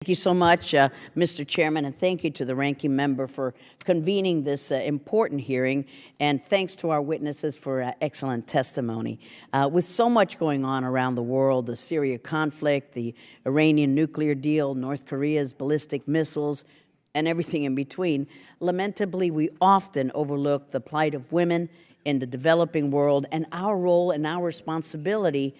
Thank you so much, Mr. Chairman, and thank you to the ranking member for convening this important hearing, and thanks to our witnesses for excellent testimony. With so much going on around the world, the Syria conflict, the Iranian nuclear deal, North Korea's ballistic missiles, and everything in between, lamentably, we often overlook the plight of women in the developing world and our role and our responsibility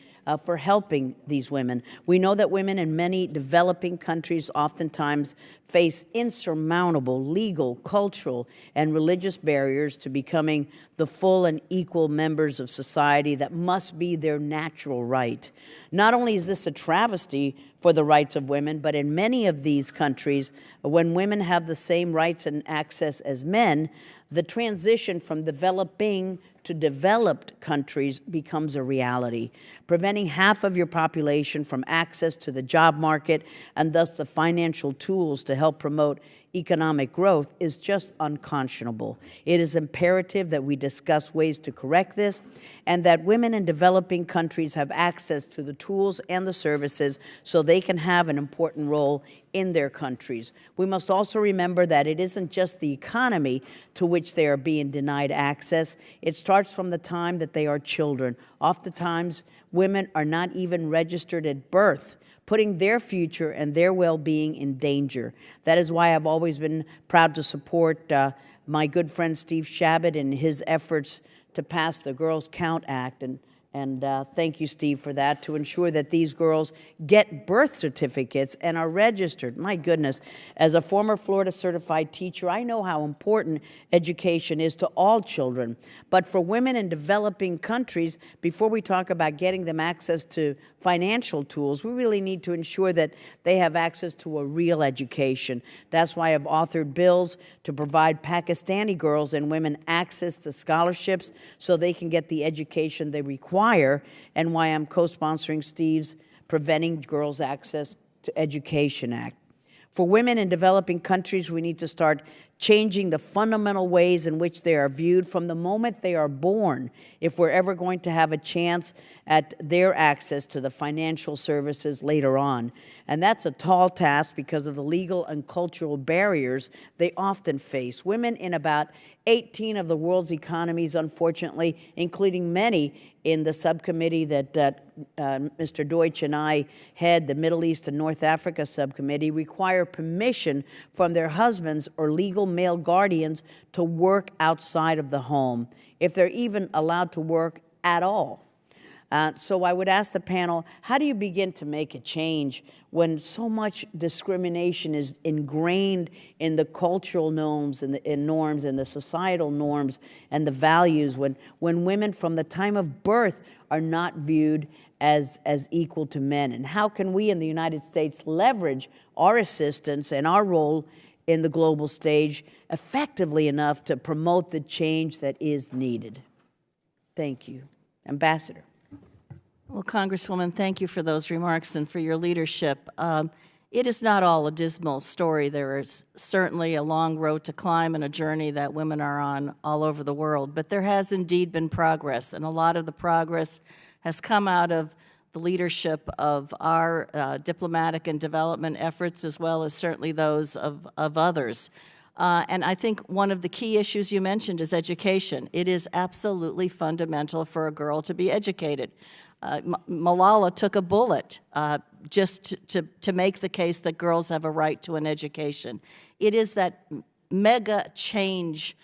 for helping these women. We know that women in many developing countries oftentimes face insurmountable legal, cultural, and religious barriers to becoming the full and equal members of society that must be their natural right. Not only is this a travesty for the rights of women, but in many of these countries, when women have the same rights and access as men, the transition from developing to developed countries becomes a reality. Preventing half of your population from access to the job market and thus the financial tools to help promote economic growth is just unconscionable. It is imperative that we discuss ways to correct this and that women in developing countries have access to the tools and the services so they can have an important role in their countries. We must also remember that it isn't just the economy to which they are being denied access. It starts from the time that they are children. Oftentimes, women are not even registered at birth, putting their future and their well-being in danger. That is why I've always been proud to support my good friend Steve Chabot in his efforts to pass the Girls Count Act, and thank you, Steve, for that, to ensure that these girls get birth certificates and are registered. My goodness, as a former Florida certified teacher, I know how important education is to all children. But for women in developing countries, before we talk about getting them access to financial tools, we really need to ensure that they have access to a real education. That's why I've authored bills to provide Pakistani girls and women access to scholarships so they can get the education they require, and why I'm co-sponsoring Steve's Preventing Girls' Access to Education Act. For women in developing countries, we need to start changing the fundamental ways in which they are viewed from the moment they are born if we're ever going to have a chance at their access to the financial services later on. And that's a tall task because of the legal and cultural barriers they often face. Women in about 18 of the world's economies, unfortunately, including many in the subcommittee that Mr. Deutsch and I head, the Middle East and North Africa subcommittee, require permission from their husbands or legal male guardians to work outside of the home, if they're even allowed to work at all. So I would ask the panel, how do you begin to make a change when so much discrimination is ingrained in the cultural norms and the societal norms and the values, when women from the time of birth are not viewed as equal to men? And how can we in the United States leverage our assistance and our role in the global stage effectively enough to promote the change that is needed? Thank you. Ambassador. Well, Congresswoman, thank you for those remarks and for your leadership. It is not all a dismal story. There is certainly a long road to climb and a journey that women are on all over the world. But there has indeed been progress, and a lot of the progress has come out of the leadership of our diplomatic and development efforts, as well as certainly those of others. And I think one of the key issues you mentioned is education. It is absolutely fundamental for a girl to be educated. Malala took a bullet just to make the case that girls have a right to an education. It is that mega change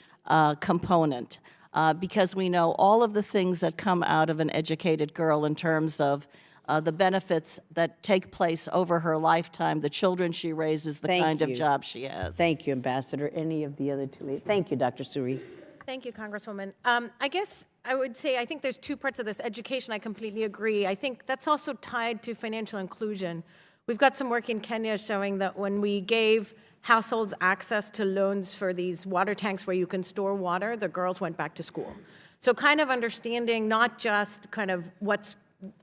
component because we know all of the things that come out of an educated girl in terms of the benefits that take place over her lifetime, the children she raises, the kind of job she has. Thank you, Ambassador. Any of the other two? Thank you, Dr. Suri. Thank you, Congresswoman. I guess I would say I think there's two parts of this. Education, I completely agree. I think that's also tied to financial inclusion. We've got some work in Kenya showing that when we gave households access to loans for these water tanks where you can store water, the girls went back to school. So kind of understanding not just kind of what's,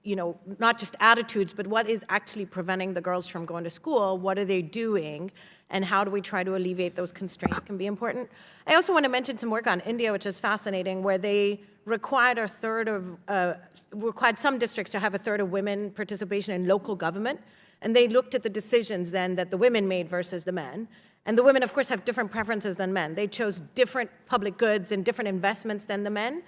not just attitudes, but what is actually preventing the girls from going to school, what are they doing, and how do we try to alleviate those constraints can be important. I also want to mention some work on India, which is fascinating, where they required required some districts to have a third of women participation in local government. And they looked at the decisions then that the women made versus the men. And the women, of course, have different preferences than men. They chose different public goods and different investments than the men.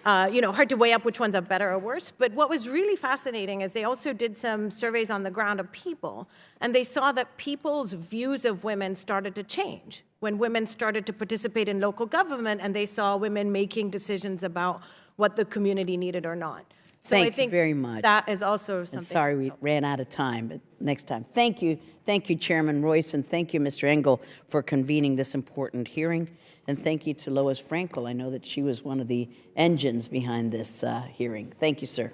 Hard to weigh up which ones are better or worse. But what was really fascinating is they also did some surveys on the ground of people, and they saw that people's views of women started to change when women started to participate in local government and they saw women making decisions about what the community needed or not. So Thank I think you very much. that is also something. And sorry we ran out of time, but next time. Thank you, Chairman Royce, and thank you, Mr. Engel, for convening this important hearing. And thank you to Lois Frankel. I know that she was one of the engines behind this hearing. Thank you, sir.